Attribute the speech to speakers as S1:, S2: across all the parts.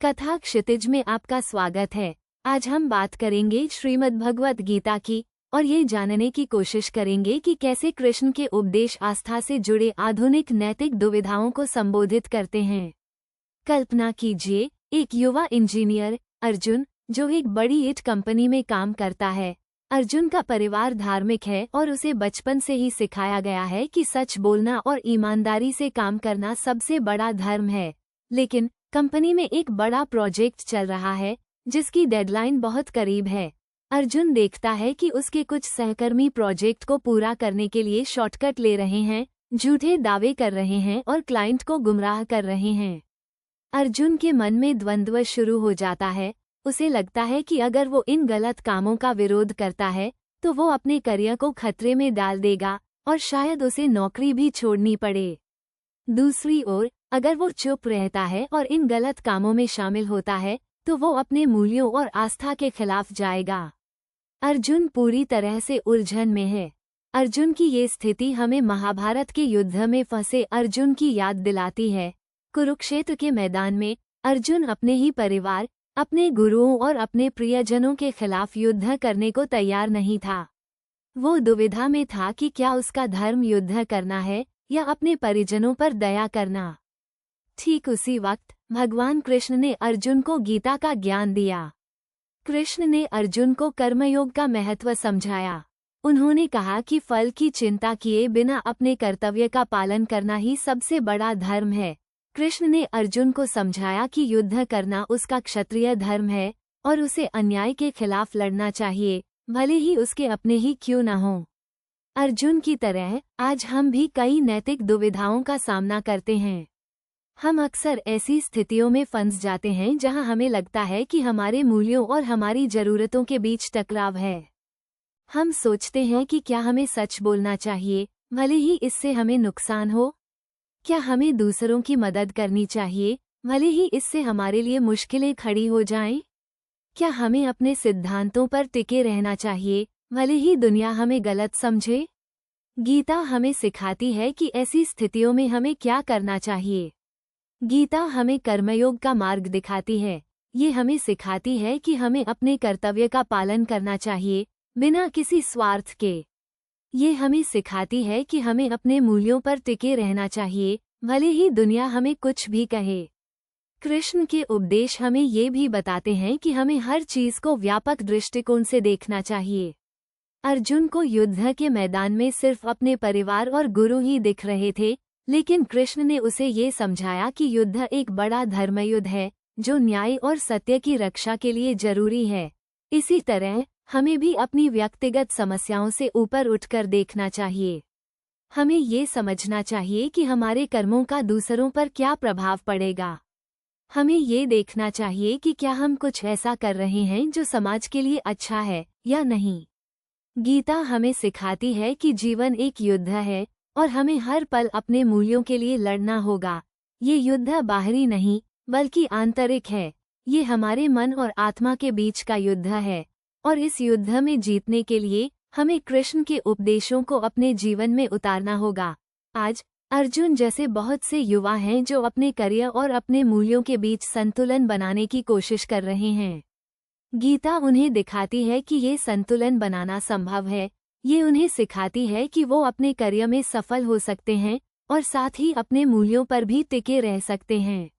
S1: कथा क्षितिज में आपका स्वागत है। आज हम बात करेंगे श्रीमद् भगवत गीता की और ये जानने की कोशिश करेंगे कि कैसे कृष्ण के उपदेश आस्था से जुड़े आधुनिक नैतिक दुविधाओं को संबोधित करते हैं। कल्पना कीजिए, एक युवा इंजीनियर अर्जुन जो एक बड़ी ईट कंपनी में काम करता है। अर्जुन का परिवार धार्मिक है और उसे बचपन से ही सिखाया गया है कि सच बोलना और ईमानदारी से काम करना सबसे बड़ा धर्म है। लेकिन कंपनी में एक बड़ा प्रोजेक्ट चल रहा है जिसकी डेडलाइन बहुत करीब है। अर्जुन देखता है कि उसके कुछ सहकर्मी प्रोजेक्ट को पूरा करने के लिए शॉर्टकट ले रहे हैं, झूठे दावे कर रहे हैं और क्लाइंट को गुमराह कर रहे हैं। अर्जुन के मन में द्वंद्व शुरू हो जाता है। उसे लगता है कि अगर वो इन गलत कामों का विरोध करता है तो वो अपने करियर को खतरे में डाल देगा और शायद उसे नौकरी भी छोड़नी पड़े। दूसरी ओर, अगर वो चुप रहता है और इन गलत कामों में शामिल होता है तो वो अपने मूल्यों और आस्था के खिलाफ जाएगा। अर्जुन पूरी तरह से उलझन में है। अर्जुन की ये स्थिति हमें महाभारत के युद्ध में फंसे अर्जुन की याद दिलाती है। कुरुक्षेत्र के मैदान में अर्जुन अपने ही परिवार, अपने गुरुओं और अपने प्रियजनों के खिलाफ युद्ध करने को तैयार नहीं था। वो दुविधा में था कि क्या उसका धर्म युद्ध करना है या अपने परिजनों पर दया करना। ठीक उसी वक्त भगवान कृष्ण ने अर्जुन को गीता का ज्ञान दिया। कृष्ण ने अर्जुन को कर्मयोग का महत्व समझाया। उन्होंने कहा कि फल की चिंता किए बिना अपने कर्तव्य का पालन करना ही सबसे बड़ा धर्म है। कृष्ण ने अर्जुन को समझाया कि युद्ध करना उसका क्षत्रिय धर्म है और उसे अन्याय के खिलाफ लड़ना चाहिए, भले ही उसके अपने ही क्यों न हों। अर्जुन की तरह आज हम भी कई नैतिक दुविधाओं का सामना करते हैं। हम अक्सर ऐसी स्थितियों में फंस जाते हैं जहां हमें लगता है कि हमारे मूल्यों और हमारी जरूरतों के बीच टकराव है। हम सोचते हैं कि क्या हमें सच बोलना चाहिए, भले ही इससे हमें नुकसान हो? क्या हमें दूसरों की मदद करनी चाहिए, भले ही इससे हमारे लिए मुश्किलें खड़ी हो जाएं? क्या हमें अपने सिद्धांतों पर टिके रहना चाहिए, भले ही दुनिया हमें गलत समझे? गीता हमें सिखाती है कि ऐसी स्थितियों में हमें क्या करना चाहिए। गीता हमें कर्मयोग का मार्ग दिखाती है। ये हमें सिखाती है कि हमें अपने कर्तव्य का पालन करना चाहिए, बिना किसी स्वार्थ के। ये हमें सिखाती है कि हमें अपने मूल्यों पर टिके रहना चाहिए, भले ही दुनिया हमें कुछ भी कहे। कृष्ण के उपदेश हमें ये भी बताते हैं कि हमें हर चीज को व्यापक दृष्टिकोण से देखना चाहिए। अर्जुन को युद्ध के मैदान में सिर्फ अपने परिवार और गुरु ही दिख रहे थे, लेकिन कृष्ण ने उसे ये समझाया कि युद्ध एक बड़ा धर्मयुद्ध है जो न्याय और सत्य की रक्षा के लिए जरूरी है। इसी तरह हमें भी अपनी व्यक्तिगत समस्याओं से ऊपर उठकर देखना चाहिए। हमें ये समझना चाहिए कि हमारे कर्मों का दूसरों पर क्या प्रभाव पड़ेगा। हमें ये देखना चाहिए कि क्या हम कुछ ऐसा कर रहे हैं जो समाज के लिए अच्छा है या नहीं। गीता हमें सिखाती है कि जीवन एक युद्ध है और हमें हर पल अपने मूल्यों के लिए लड़ना होगा। ये युद्ध बाहरी नहीं बल्कि आंतरिक है। ये हमारे मन और आत्मा के बीच का युद्ध है और इस युद्ध में जीतने के लिए हमें कृष्ण के उपदेशों को अपने जीवन में उतारना होगा। आज अर्जुन जैसे बहुत से युवा हैं जो अपने करियर और अपने मूल्यों के बीच संतुलन बनाने की कोशिश कर रहे हैं। गीता उन्हें दिखाती है कि ये संतुलन बनाना संभव है। ये उन्हें सिखाती है कि वो अपने करियर में सफल हो सकते हैं और साथ ही अपने मूल्यों पर भी टिके रह सकते हैं।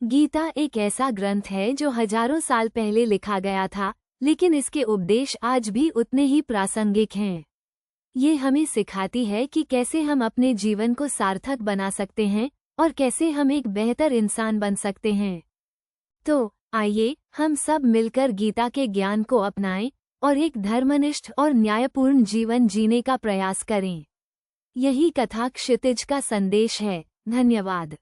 S1: गीता एक ऐसा ग्रंथ है जो हजारों साल पहले लिखा गया था, लेकिन इसके उपदेश आज भी उतने ही प्रासंगिक हैं। ये हमें सिखाती है कि कैसे हम अपने जीवन को सार्थक बना सकते हैं और कैसे हम एक बेहतर इंसान बन सकते हैं। तो आइए हम सब मिलकर गीता के ज्ञान को अपनाएं और एक धर्मनिष्ठ और न्यायपूर्ण जीवन जीने का प्रयास करें। यही कथा क्षितिज का संदेश है। धन्यवाद।